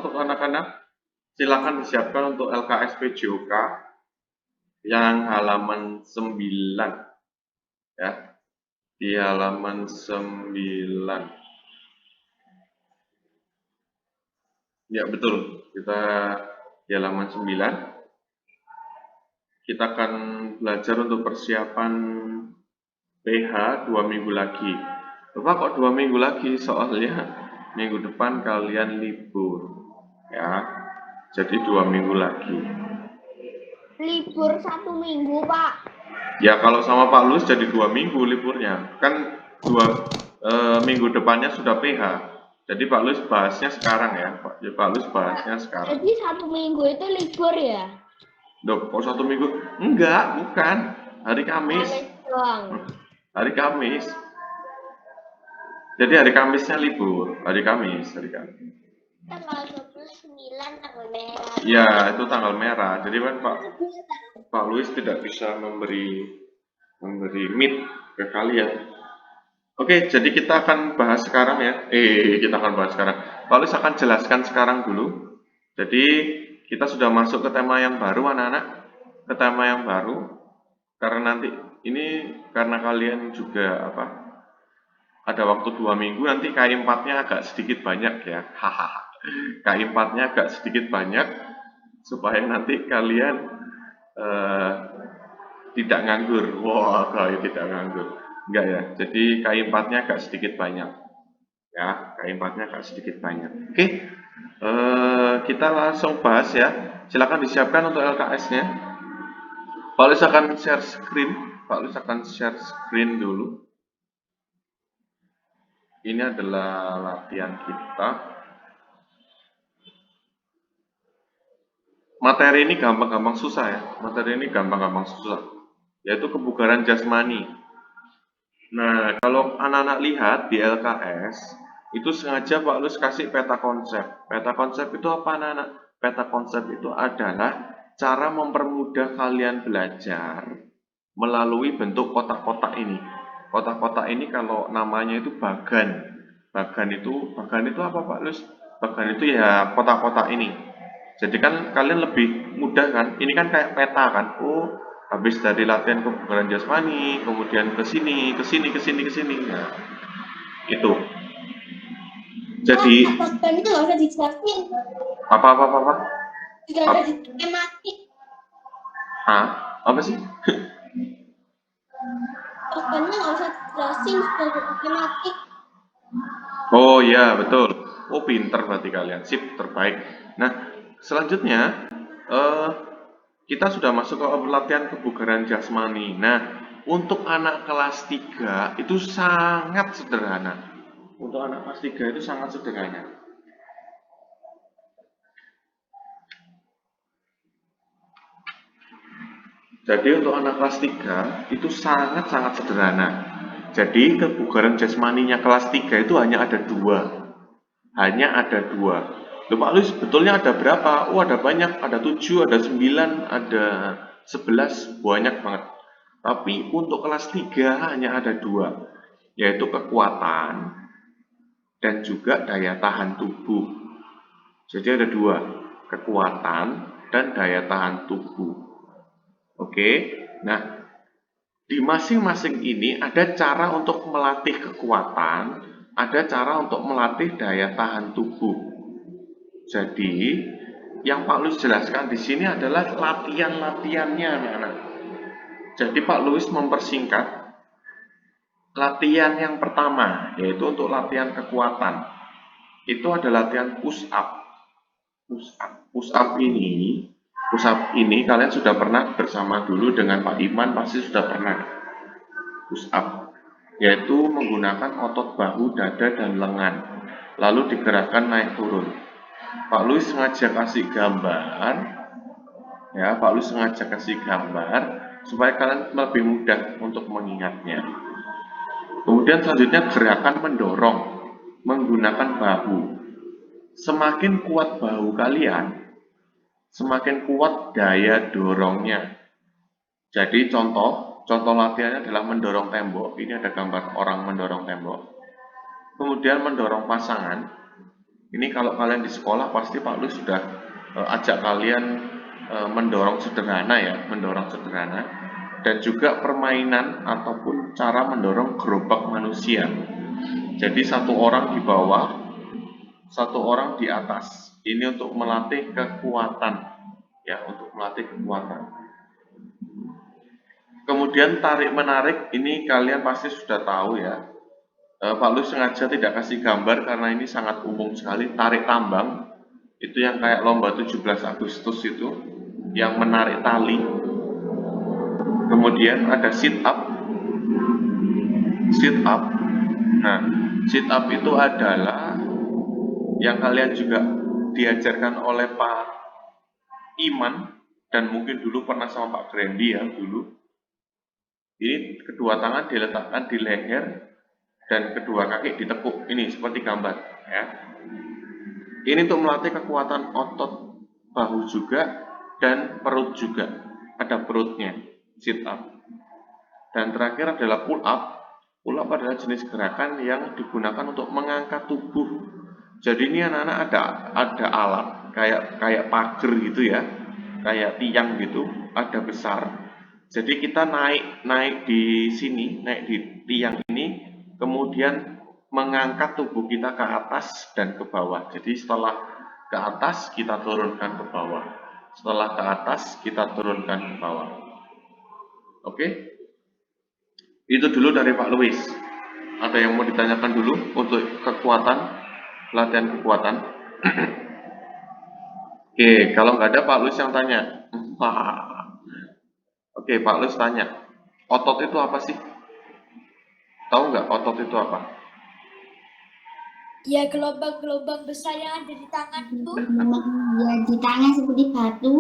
untuk anak-anak, silakan disiapkan untuk LKS PJOK yang halaman 9 ya. Di halaman 9. Ya betul, kita di halaman 9. Kita akan belajar untuk persiapan PH 2 minggu lagi. Bapak kok 2 minggu lagi? Soalnya minggu depan kalian libur ya. Jadi 2 minggu lagi. Libur 1 minggu, Pak. Ya kalau sama Pak Lus jadi 2 minggu liburnya. Kan 2 minggu depannya sudah PH. Jadi Pak Lus bahasnya sekarang ya. Pak Lus bahasnya sekarang. Jadi 1 minggu itu libur ya? Dok, kok 1 minggu? Enggak, bukan. Hari Kamis. Hari Kamis. Jadi hari Kamisnya libur. Hari Kamis. Tanggal 29 tanggal merah. Ya, itu tanggal merah. Jadi kan Pak Luis tidak bisa memberi meet ke kalian. Oke, jadi kita akan bahas sekarang ya. Kita akan bahas sekarang. Pak Luis akan jelaskan sekarang dulu. Jadi kita sudah masuk ke tema yang baru, anak-anak. Ke tema yang baru. Karena nanti ini karena kalian juga ada waktu 2 minggu, nanti K4-nya agak sedikit banyak ya. Hahaha. K4-nya agak sedikit banyak supaya nanti kalian tidak nganggur. Wah, kalian tidak nganggur. Enggak ya. Jadi K4-nya agak sedikit banyak. Ya, K4-nya agak sedikit banyak. Oke. Kita langsung bahas ya. Silakan disiapkan untuk LKS-nya. Pak Luis akan share screen dulu. Ini adalah latihan kita. Materi ini gampang-gampang susah ya. Yaitu kebugaran jasmani. Nah, kalau anak-anak lihat di LKS, itu sengaja Pak Lus kasih peta konsep. Peta konsep itu apa, anak-anak? Peta konsep itu adalah cara mempermudah kalian belajar melalui bentuk kotak-kotak ini. Kotak-kotak ini kalau namanya itu bagan. Bagan itu apa Pak Lus? Bagan itu ya kotak-kotak ini. Jadi kan kalian lebih mudah kan? Ini kan kayak peta kan? Oh, habis dari latihan kebugaran jasmani, kemudian ke sini. Nah, itu. Jadi bagan itu nggak usah dijelasin. apa? Tidak ada di tematik. Hah? Apa sih? Bagannya nggak usah dijelasin, sudah ada tematik. Oh iya, betul. Oh, pinter berarti kalian. Sip, terbaik. Nah, selanjutnya kita sudah masuk ke latihan kebugaran jasmani. Nah, untuk anak kelas 3 itu sangat sederhana. Untuk anak kelas 3 itu sangat sederhana. Jadi untuk anak kelas 3 itu sangat-sangat sederhana. Jadi kebugaran jasmaninya kelas 3 itu hanya ada 2. Loh Pak Luis, betulnya ada berapa? Oh ada banyak, ada 7, ada 9, ada 11, banyak banget. Tapi untuk kelas 3 hanya ada 2, yaitu kekuatan dan juga daya tahan tubuh. Jadi ada 2, kekuatan dan daya tahan tubuh. Oke, nah di masing-masing ini ada cara untuk melatih kekuatan, ada cara untuk melatih daya tahan tubuh. Jadi, yang Pak Luis jelaskan di sini adalah latihan-latihannya, anak-anak. Jadi Pak Luis mempersingkat latihan yang pertama, yaitu untuk latihan kekuatan. Itu ada latihan push up. Push up ini kalian sudah pernah bersama dulu dengan Pak Iman, pasti sudah pernah push up, yaitu menggunakan otot bahu, dada, dan lengan, lalu digerakkan naik turun. Pak Luis sengaja kasih gambar, ya Pak Luis sengaja kasih gambar supaya kalian lebih mudah untuk mengingatnya. Kemudian selanjutnya gerakan mendorong menggunakan bahu. Semakin kuat bahu kalian, semakin kuat daya dorongnya. Jadi contoh latihannya adalah mendorong tembok. Ini ada gambar orang mendorong tembok. Kemudian mendorong pasangan, Ini kalau kalian di sekolah pasti Pak Lu sudah ajak kalian mendorong sederhana ya, mendorong sederhana, dan juga permainan ataupun cara mendorong gerobak manusia. Jadi satu orang di bawah, satu orang di atas. Ini untuk melatih kekuatan, ya, untuk melatih kekuatan. Kemudian tarik menarik, ini kalian pasti sudah tahu ya. Pak Lu sengaja tidak kasih gambar karena ini sangat umum sekali. Tarik tambang itu yang kayak lomba 17 Agustus itu, yang menarik tali. Kemudian ada sit up. Sit up. Nah, sit up itu adalah yang kalian juga diajarkan oleh Pak Iman dan mungkin dulu pernah sama Pak Grandi ya dulu. Ini kedua tangan diletakkan di leher dan kedua kaki ditekuk. Ini seperti gambar ya. Ini untuk melatih kekuatan otot bahu juga dan perut juga. Ada perutnya, sit up. Dan terakhir adalah pull up. Pull up adalah jenis gerakan yang digunakan untuk mengangkat tubuh. Jadi ini anak-anak ada alat kayak pagar gitu ya, kayak tiang gitu, ada besar. Jadi kita naik di sini, naik di tiang ini, kemudian mengangkat tubuh kita ke atas dan ke bawah. Jadi setelah ke atas kita turunkan ke bawah. Setelah ke atas kita turunkan ke bawah. Oke? Itu dulu dari Pak Luis. Ada yang mau ditanyakan dulu untuk kekuatan, latihan kekuatan? Oke, kalau nggak ada Pak Luis yang tanya. Oke, Pak Luis tanya. Otot itu apa sih? Tahu nggak otot itu apa? Ya, gelombang-gelombang besar yang ada di tangan itu. Ya, di tangan seperti batu.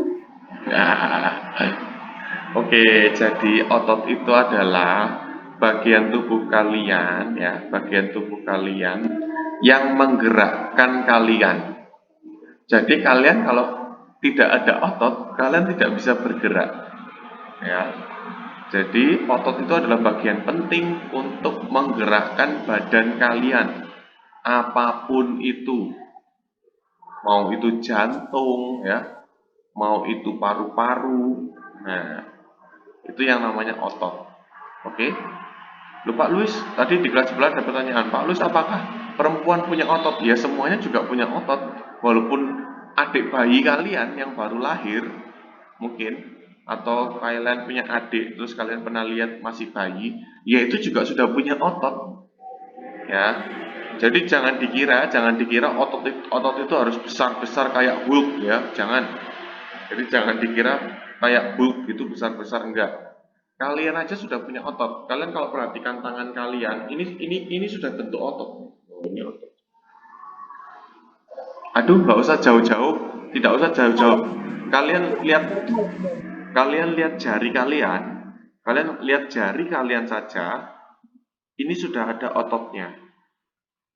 Oke, jadi otot itu adalah bagian tubuh kalian ya, bagian tubuh kalian yang menggerakkan kalian. Jadi kalian kalau tidak ada otot, kalian tidak bisa bergerak. Ya. Jadi otot itu adalah bagian penting untuk menggerakkan badan kalian. Apapun itu. Mau itu jantung ya, mau itu paru-paru. Nah, itu yang namanya otot. Oke? Loh Pak Luis, tadi di kelas sebelah ada pertanyaan, Pak Luis apakah perempuan punya otot? Ya semuanya juga punya otot. Walaupun adik bayi kalian yang baru lahir, mungkin, atau kalian punya adik, terus kalian pernah lihat masih bayi, ya itu juga sudah punya otot. Ya, jadi jangan dikira otot itu harus besar-besar kayak Hulk ya, jangan. Jadi jangan dikira kayak Hulk itu besar-besar, enggak. Kalian aja sudah punya otot. Kalian kalau perhatikan tangan kalian, ini sudah bentuk otot. Oh, ini otot. Aduh, nggak usah jauh-jauh, tidak usah jauh-jauh. Kalian lihat jari kalian saja. Ini sudah ada ototnya.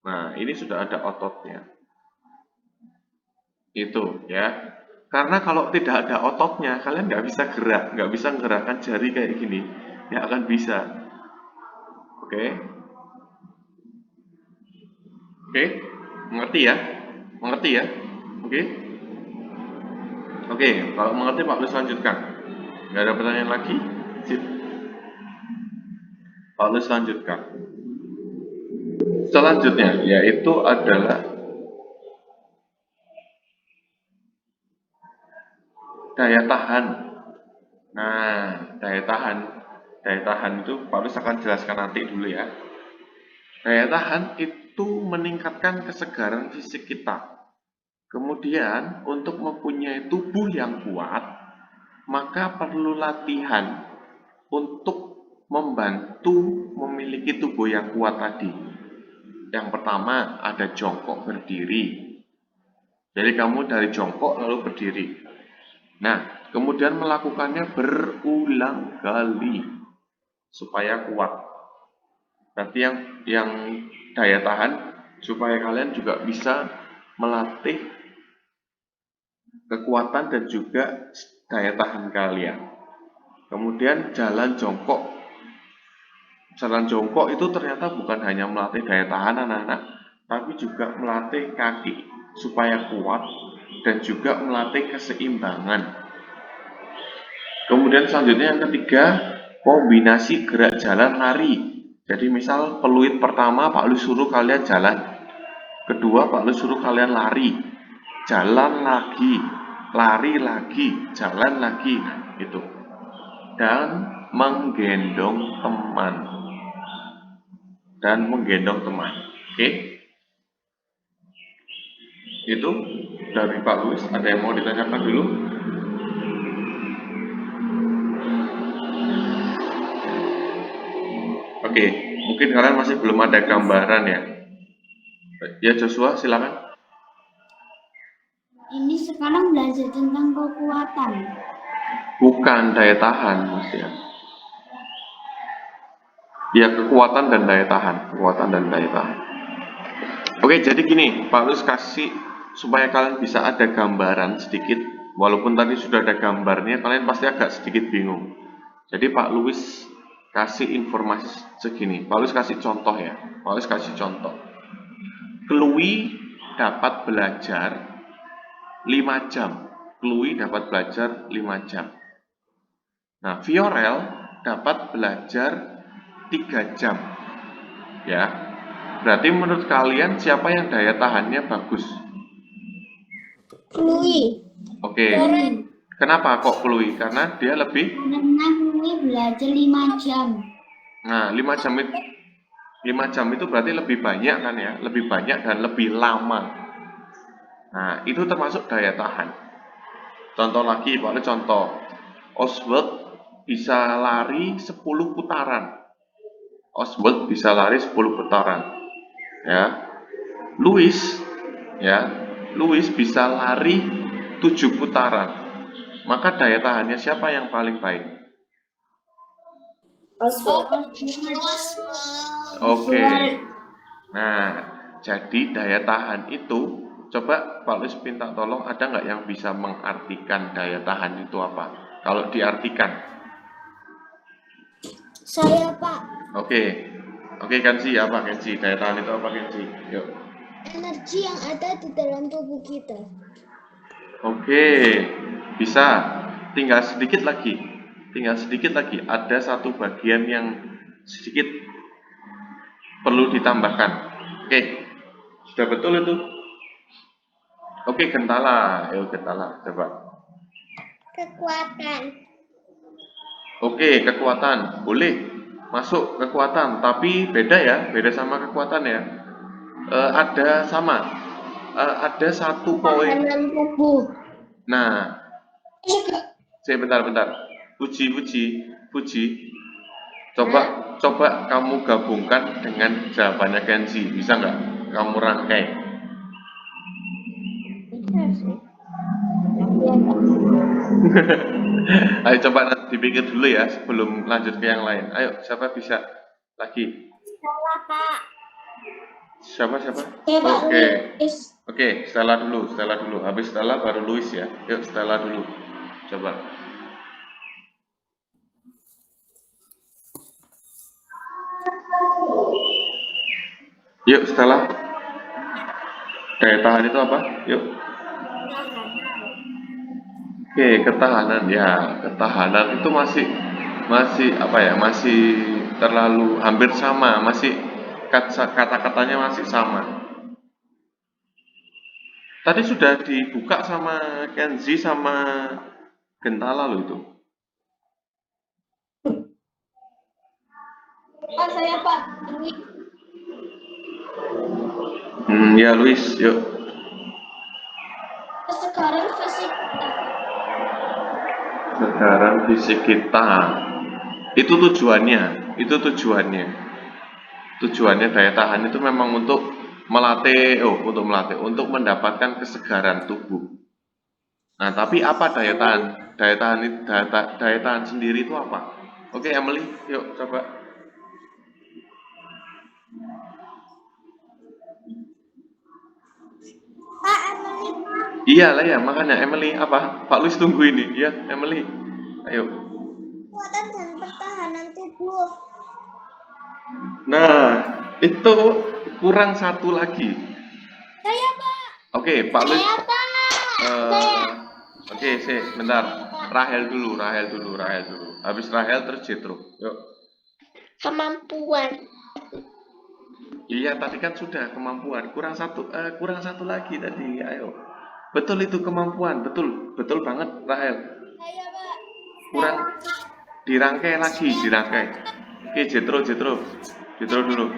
Nah, ini sudah ada ototnya. Itu ya. Karena kalau tidak ada ototnya, kalian nggak bisa gerak, nggak bisa menggerakkan jari kayak gini, nggak akan bisa. Oke, oke, mengerti ya? Mengerti ya? Oke, oke. Kalau mengerti Pak Luis lanjutkan. Nggak ada pertanyaan lagi? Sip. Pak Luis lanjutkan. Selanjutnya yaitu adalah daya tahan. Nah, daya tahan itu Pak Luis akan jelaskan nanti dulu ya. Daya tahan itu meningkatkan kesegaran fisik kita. Kemudian untuk mempunyai tubuh yang kuat, maka perlu latihan untuk membantu memiliki tubuh yang kuat tadi. Yang pertama ada jongkok berdiri. Jadi kamu dari jongkok lalu berdiri. Nah, kemudian melakukannya berulang kali supaya kuat. Berarti yang daya tahan supaya kalian juga bisa melatih kekuatan dan juga daya tahan kalian. Kemudian jalan jongkok. Jalan jongkok itu ternyata bukan hanya melatih daya tahan anak-anak, tapi juga melatih kaki supaya kuat dan juga melatih keseimbangan. Kemudian selanjutnya yang ketiga, kombinasi gerak jalan lari. Jadi misal peluit pertama Pak Lu suruh kalian jalan, kedua Pak Lu suruh kalian lari, jalan lagi, lari lagi, jalan lagi, gitu. Dan menggendong teman. Oke? Itu dari Pak Luis. Ada yang mau ditanyakan dulu? Oke, mungkin kalian masih belum ada gambaran ya. Ya Joshua, silakan. Ini sekarang belajar tentang kekuatan. Bukan daya tahan, Mas ya. Ya, kekuatan dan daya tahan. Oke, jadi gini, Pak Luis kasih supaya kalian bisa ada gambaran sedikit. Walaupun tadi sudah ada gambarnya, kalian pasti agak sedikit bingung. Jadi Pak Luis kasih informasi segini. Pak Luis kasih contoh ya. Chloe dapat belajar 5 jam. Nah, Viorel dapat belajar 3 jam. Ya. Berarti menurut kalian siapa yang daya tahannya bagus? Chloe. Oke. Kenapa kok Chloe? Karena dia lebih. Karena Chloe belajar 5 jam. Nah, 5 jam itu berarti lebih banyak kan ya? Lebih banyak dan lebih lama. Nah, itu termasuk daya tahan. Contoh lagi, Pak, contoh. Oswald bisa lari 10 putaran. Ya. Louis bisa lari 7 putaran. Maka daya tahannya siapa yang paling baik? Oke. Nah, jadi daya tahan itu, coba Pak Luis minta tolong, ada nggak yang bisa mengartikan daya tahan itu apa? Kalau diartikan. Saya, Pak. Oke, Kenzi, apa Kenzi? Daya tahan itu apa Kenzi? Yuk. Energi yang ada di dalam tubuh kita. Oke, bisa. Tinggal sedikit lagi. Ada satu bagian yang sedikit perlu ditambahkan. Oke, sudah betul itu? Oke, Gentala. Ayo Gentala, coba. Kekuatan. Oke, kekuatan. Boleh masuk kekuatan, tapi beda ya, beda sama kekuatan ya. Ada satu poin. Tahanan tubuh. Nah, bentar. Puji. Coba kamu gabungkan dengan jawabannya Kenzi. Bisa nggak? Kamu rangkai. Bisa sih. Ayo coba nanti dipikir dulu ya sebelum lanjut ke yang lain. Ayo, siapa bisa lagi? Salah, Pak. Siapa? Pak Luis. Oke, Stella dulu. Habis Stella baru Luis ya. Yuk, Stella dulu. Coba. Yuk, Stella. Daya tahan itu apa? Yuk. Oke, ketahanan ya. Ketahanan itu masih apa ya? Masih terlalu hampir sama, masih kata-katanya masih sama. Tadi sudah dibuka sama Kenzi sama Gentala loh itu. Pak, saya Pak. Ya Luis, yuk. Sekarang fisik kita. Itu tujuannya. Tujuannya daya tahan itu memang untuk untuk mendapatkan kesegaran tubuh. Nah, tapi apa daya tahan? Daya tahan sendiri itu apa? Oke, Emily, yuk coba. Pak, Emily. Iyalah ya, makanya Emily apa? Pak Luis tunggu ini, ya Emily. Ayo. Kekuatan dan pertahanan tubuh. Nah, itu kurang satu lagi. Saya, Pak. Oke, Pak Luis. Saya Pak. eh, Oke, bentar. Rahel dulu. Habis Rahel terus Jetro. Yuk. Kemampuan. Iya, tadi kan sudah kemampuan. Kurang satu lagi tadi. Ayo. Betul itu kemampuan. Betul banget Rahel. Saya Pak. Kurang dirangkai lagi. Oke, Jetro dulu.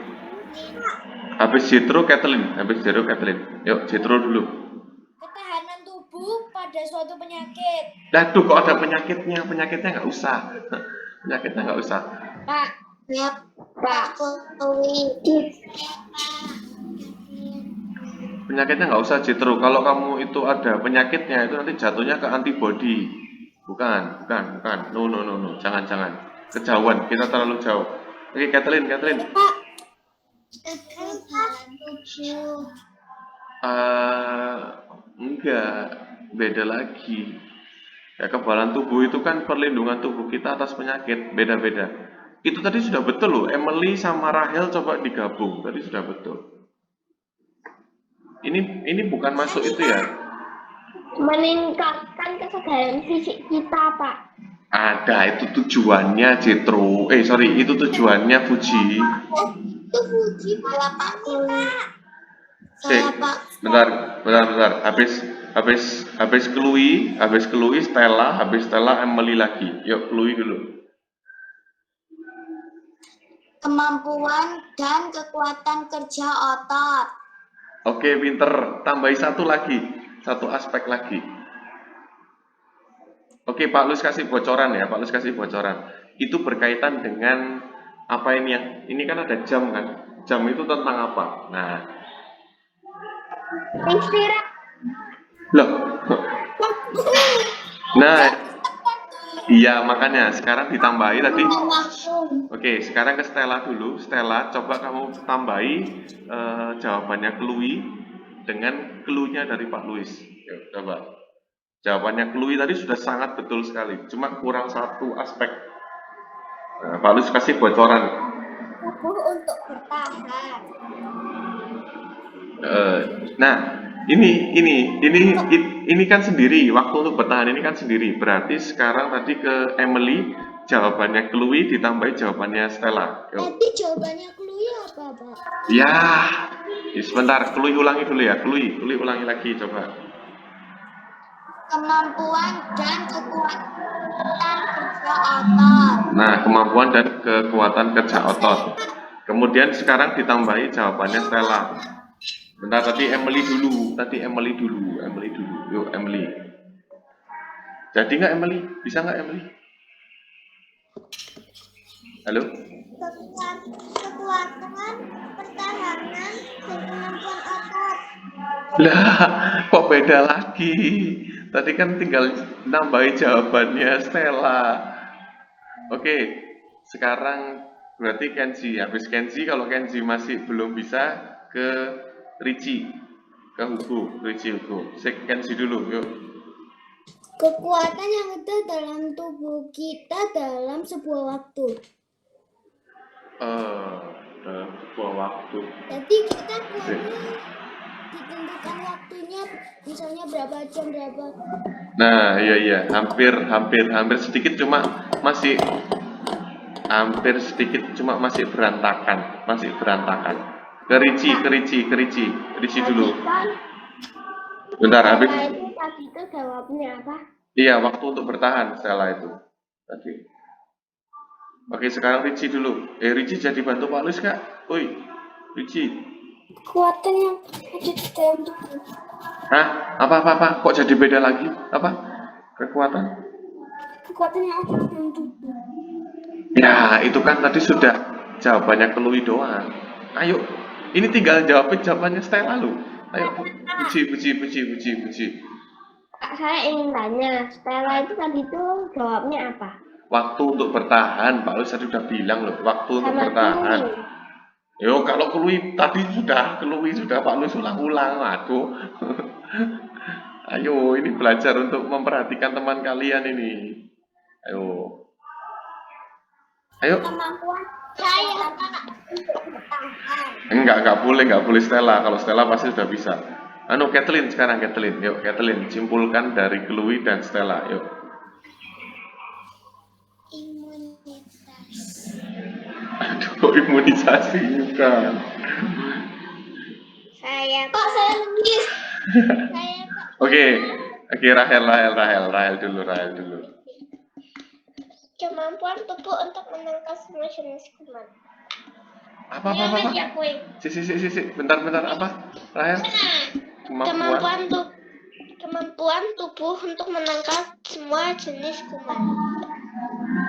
Habis Jetro Kathleen. Yuk, Jetro dulu. Ketahanan tubuh pada suatu penyakit. Aduh, kok ada penyakitnya? Penyakitnya nggak usah. Pak. Ya, Pak. Penyakitnya nggak usah Jetro. Kalau kamu itu ada penyakitnya itu nanti jatuhnya ke antibody. Bukan. No. Jangan. Kejauhan. Kita terlalu jauh. Oke, Kathleen. Pak. Enggak. Beda lagi. Ya, kekebalan tubuh itu kan perlindungan tubuh kita atas penyakit. Beda-beda. Itu tadi sudah betul loh. Emily sama Rahel coba digabung. Tadi sudah betul. Ini bukan masuk itu ya. Meningkatkan kesegaran fisik kita, Pak. Ada, itu tujuannya Jetro. Itu tujuannya Fuji. Itu Fuji, Pak. Pak. Bentar. Habis Chloe, Stella, Emily lagi. Yuk, Chloe dulu. Kemampuan dan kekuatan kerja otot. Oke, pinter. Tambahi satu aspek lagi. Oke, Pak Lus kasih bocoran ya. Itu berkaitan dengan apa ini ya? Ini kan ada jam kan? Jam itu tentang apa? Nah, Istirahat. loh. Nah, iya makanya sekarang ditambahi tadi. Oke, sekarang ke Stella dulu. Stella, coba kamu tambahi jawabannya Chloe dengan clue-nya dari Pak Luis. Yuk, coba. Jawabannya Chloe tadi sudah sangat betul sekali. Cuma kurang satu aspek. Pak Luis kasih bocoran. Tubuh untuk bertahan. Nah, ini kan sendiri. Waktu untuk bertahan ini kan sendiri. Berarti sekarang tadi ke Emily, jawabannya Chloe ditambahi jawabannya Stella. Yuk. Tadi jawabannya Chloe apa, Pak? Ya, sebentar. Chloe ulangi dulu ya. Chloe ulangi lagi coba. Kemampuan dan kekuatan kerja otot. Nah, kemampuan dan kekuatan kerja otot. Kemudian sekarang ditambahi jawabannya Stella. Bentar, tadi Emily dulu. Yuk, Emily. Jadi nggak Emily? Bisa nggak Emily? Halo? Kekuatan, pertahanan, dan kemampuan otot. Lah, kok beda lagi? Tadi kan tinggal nambahi jawabannya Stella. Oke, sekarang berarti Kenzi. Habis Kenzi, kalau Kenzi masih belum bisa, ke Richie. Ke Hugo. Kenzi dulu, yuk. Kekuatan yang ada dalam tubuh kita dalam sebuah waktu. Dalam sebuah waktu. Jadi kita ditentukan waktunya, misalnya berapa jam, berapa. Nah, iya. Hampir sedikit cuma masih berantakan. Ke Richie dulu. Bentar, habis. Tadi itu jawabnya apa? Iya, waktu untuk bertahan Stella itu tadi. Oke, sekarang Richie dulu. Richie jadi bantu Pak Luis Kak. Woi, Richie. Kekuatan yang ada di dalam tubuh. Hah? Apa? Kok jadi beda lagi? Apa? Kekuatan yang ada di dalam tubuh. Ya, itu kan tadi sudah jawabannya Chloe doang. Ayo, ini tinggal jawabannya Stella lu. Ayo, puji. Kak, saya ingin tanya, Stella itu tadi tuh jawabnya apa? Waktu untuk bertahan, Pak Luis tadi udah bilang loh, waktu untuk bertahan. Yo, kalau Chloe tadi sudah Pak Luis ulang-ulang, aduh. Ayo, ini belajar untuk memperhatikan teman kalian ini. Ayo. Kemampuan saya, Kak, untuk bertahan. Enggak boleh Stella. Kalau Stella pasti sudah bisa. Kathleen sekarang, Kathleen. Yuk, Kathleen, simpulkan dari Chloe dan Stella. Yuk. Imunitas. Aduh, imunisasi bukan. Saya Pak, saya nulis. saya Pak. Oke, Rahel dulu. Kemampuan tubuh untuk menangkal semua jenis kuman. Apa? Ya, kue. Bentar, apa? Rahel? Kemampuan tubuh untuk menangkal semua jenis kuman.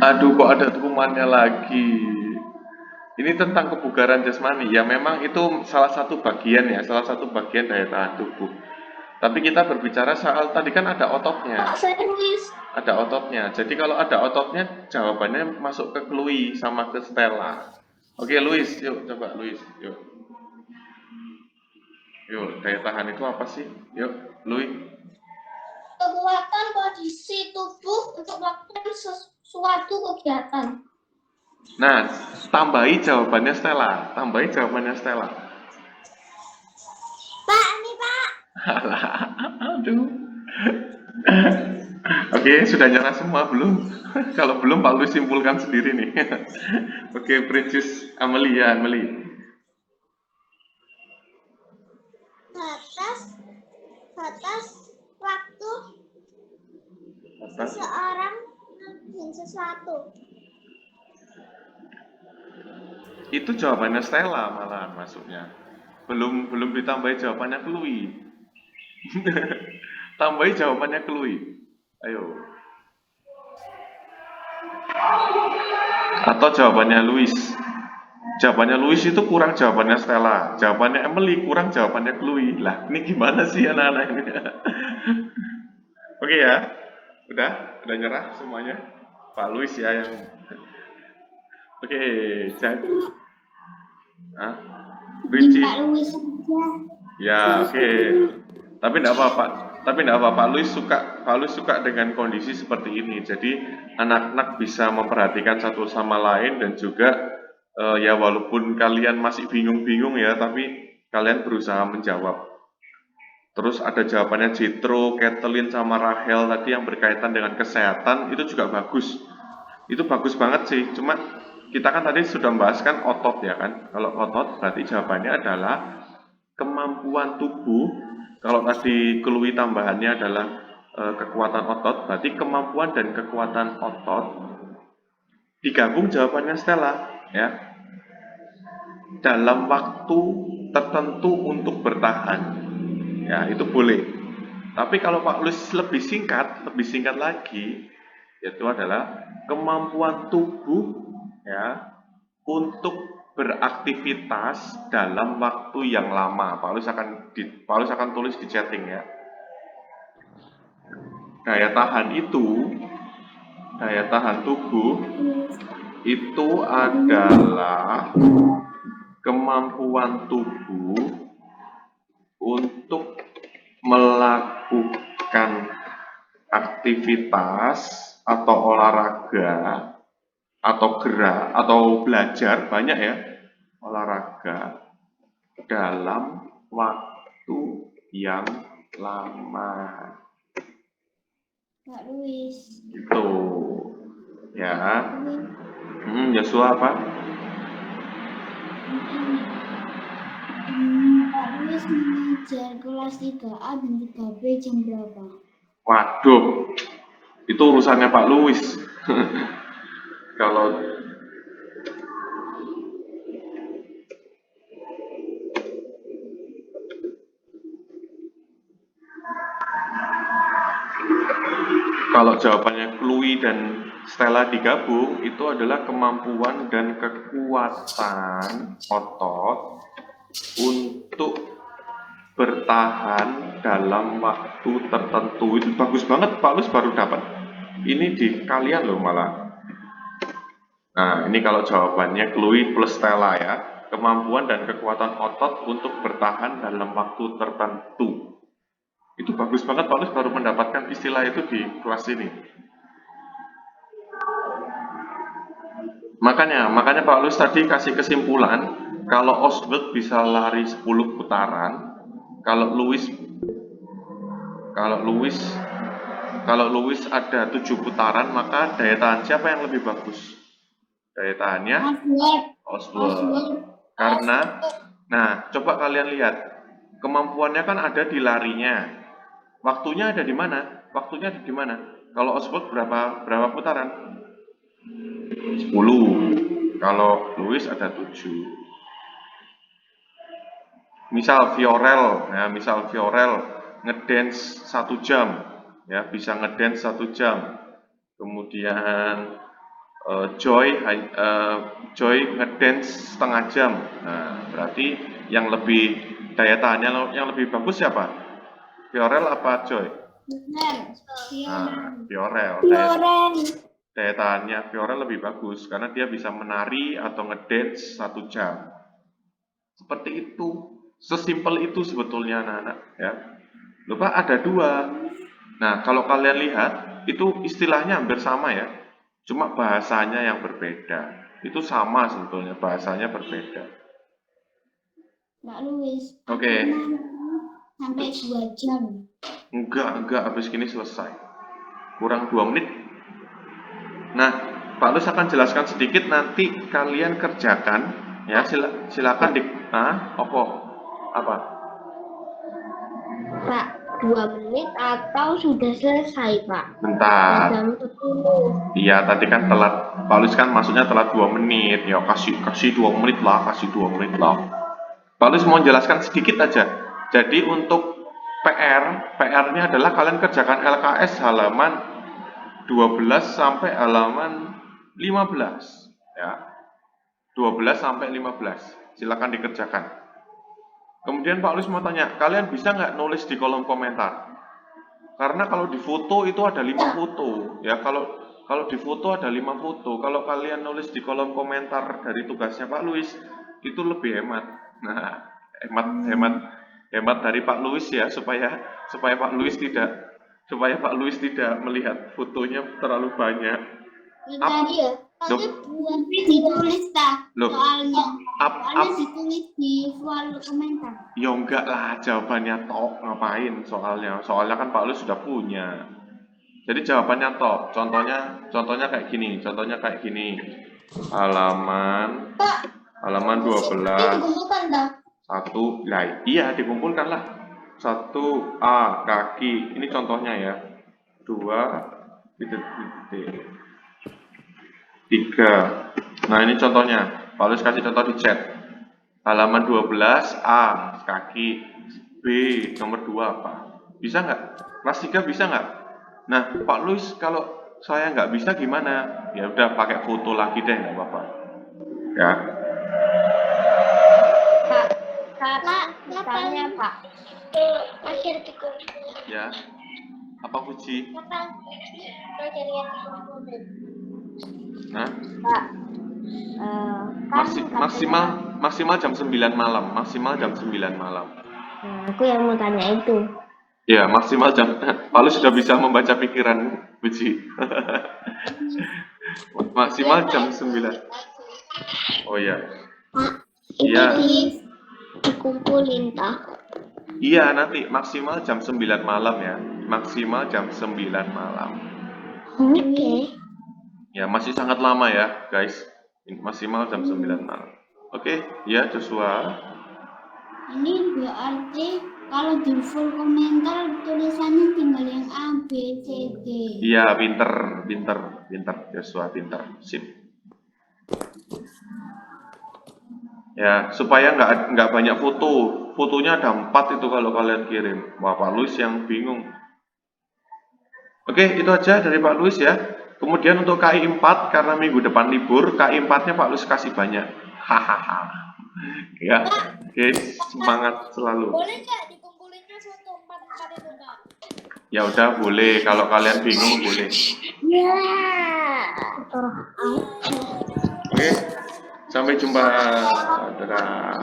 Aduh, kok ada kumannya lagi. Ini tentang kebugaran jasmani. Ya memang itu salah satu bagian daya tahan tubuh. Tapi kita berbicara soal tadi kan ada ototnya. Pak, saya nulis. Ada ototnya. Jadi kalau ada ototnya, jawabannya masuk ke Chloe sama ke Stella. Oke, Luis, yuk coba Luis, yuk. Yuk, daya tahan itu apa sih? Yuk, Louis. Kekuatan kondisi tubuh untuk melakukan sesuatu kegiatan. Nah, tambahi jawabannya Stella. Pak, ini Pak. Aduh. Oke, sudah nyerah semua belum? Kalau belum, Pak Luis simpulkan sendiri nih. Oke, Princess Amelia. Batas waktu seseorang dan sesuatu. Itu jawabannya Stella malah masuknya. Belum ditambahi jawabannya Chloe. Tambahi jawabannya Chloe. Ayo. Atau jawabannya Luis. Jawabannya Luis itu kurang jawabannya Stella. Jawabannya Emily kurang jawabannya Chloe. Lah, ini gimana sih anak-anak ini? Oke ya. Udah nyerah semuanya. Pak Luis ya yang. Oke, jadi Richie. Pak Luis Ya, oke. Tapi enggak apa-apa. Pak Luis suka dengan kondisi seperti ini. Jadi anak-anak bisa memperhatikan satu sama lain dan juga ya walaupun kalian masih bingung-bingung ya, tapi kalian berusaha menjawab. Terus ada jawabannya Jethro, Kathleen sama Rahel tadi yang berkaitan dengan kesehatan itu juga bagus. Itu bagus banget sih. Cuma kita kan tadi sudah membahas kan otot ya kan. Kalau otot berarti jawabannya adalah kemampuan tubuh. Kalau tadi Chloe tambahannya adalah kekuatan otot, berarti kemampuan dan kekuatan otot digabung jawabannya Stella ya. Dalam waktu tertentu untuk bertahan. Ya, itu boleh. Tapi kalau Pak Luis lebih singkat lagi, yaitu adalah kemampuan tubuh ya untuk beraktivitas dalam waktu yang lama. Pak Luis akan tulis di chatting ya. Daya tahan tubuh itu adalah kemampuan tubuh untuk melakukan aktivitas atau olahraga atau gerak atau belajar banyak ya olahraga dalam waktu yang lama. Pak Luis. Itu ya. Yosua apa? Pak Luis mengajar kelas 3A dan 3B jam berapa? Waduh, itu urusannya Pak Luis. Kalau jawabannya Chloe dan Stella digabung, itu adalah kemampuan dan kekuatan otot untuk bertahan dalam waktu tertentu. Itu bagus banget, Pak Luis baru dapat. Ini di kalian loh malah. Nah, ini kalau jawabannya Chloe plus Stella ya. Kemampuan dan kekuatan otot untuk bertahan dalam waktu tertentu. Itu bagus banget, Pak Luis baru mendapatkan istilah itu di kelas ini. Makanya Pak Luis tadi kasih kesimpulan, kalau Oswald bisa lari 10 putaran, kalau Louis Kalau Lewis ada 7 putaran, maka daya tahan siapa yang lebih bagus? Daya tahannya Oswald. Karena, nah, coba kalian lihat, kemampuannya kan ada di larinya. Waktunya ada di mana? Waktunya ada di mana? Kalau Oswald berapa putaran? 10. Kalau Lewis ada 7. Misal Fiorel ngedance 1 jam, ya bisa ngedance 1 jam. Kemudian Joy ngedance setengah jam. Nah, berarti yang lebih daya tahannya yang lebih bagus siapa? Fiorel apa Joy? Nah, Fiorel. Daya tahannya Fiorel lebih bagus karena dia bisa menari atau ngedance 1 jam. Seperti itu. Sesimpel itu sebetulnya anak-anak, ya. Lupa ada 2. Nah, kalau kalian lihat itu istilahnya hampir sama ya. Cuma bahasanya yang berbeda. Itu sama sebetulnya, bahasanya berbeda. Mbak Louis. Oke. Sampai 2 jam. Enggak, habis gini selesai. Kurang 2 menit. Nah, Pak Lus akan jelaskan sedikit, nanti kalian kerjakan, ya. Silakan apa? Pak, 2 menit atau sudah selesai, Pak? Bentar. Jam 10. Iya, tadi kan telat. Pak Lus kan maksudnya telat 2 menit. Ya kasih 2 menit lah, Pak Lus mau jelaskan sedikit aja. Jadi untuk PR-nya adalah kalian kerjakan LKS halaman 12 sampai halaman 15, ya. 12 sampai 15. Silakan dikerjakan. Kemudian Pak Lus mau tanya, kalian bisa nggak nulis di kolom komentar? Karena kalau di foto itu ada 5 foto, ya. Kalau di foto ada 5 foto. Kalau kalian nulis di kolom komentar dari tugasnya Pak Luis, itu lebih hemat. Nah, hemat dari Pak Luis ya, supaya Pak Luis tidak melihat fotonya terlalu banyak. Tadi ya. Buat ditulis soalnya. Soalnya ditulis di kolom komentar. Ya enggak lah, jawabannya tok, ngapain soalnya? Soalnya kan Pak Luis sudah punya. Jadi jawabannya tok. Contohnya kayak gini. Halaman 12. Satu, iya dikumpulkan lah. 1 A kaki. Ini contohnya ya. 2 titik. 3. Nah, ini contohnya. Pak Luis kasih contoh di chat. Halaman 12 A kaki, B nomor 2 apa? Bisa nggak? Kelas 3 bisa nggak? Nah, Pak Luis kalau saya nggak bisa gimana? Ya udah pakai foto lagi deh, nggak apa-apa. Ya. Pak, tanya Pak. Akhir dikumpul. Ya. Apa Puji? Kapan pelajaran dikumpulin? Nah, Pak. maksimal jam 9 malam. Nah, aku yang mau tanya itu. Ya, maksimal jam. Pak Luis sudah bisa membaca pikiran Puji. Maksimal jam 9. Oh ya. Iya. Dikumpulin tak? Iya, nanti maksimal jam 9 malam ya. Maksimal jam 9 malam. Oke. Ya, masih sangat lama ya, guys. Maksimal jam 9 malam. Oke, ya Joshua. Ini berarti kalau di full komentar tulisannya tinggal yang A, B, C, D. Iya, pinter Joshua, pinter. Sip. Ya, supaya nggak banyak foto. Fotonya ada 4 itu kalau kalian kirim. Wah, Pak Luis yang bingung. Oke, itu aja dari Pak Luis ya. Kemudian untuk KI 4, karena minggu depan libur, KI 4-nya Pak Luis kasih banyak. Hahaha. Ya, oke, semangat selalu. Boleh nggak dikumpulinnya 144 itu, Kak? Ya udah, boleh. Kalau kalian bingung, boleh. Ya. Oke, sampai jumpa. Dadah.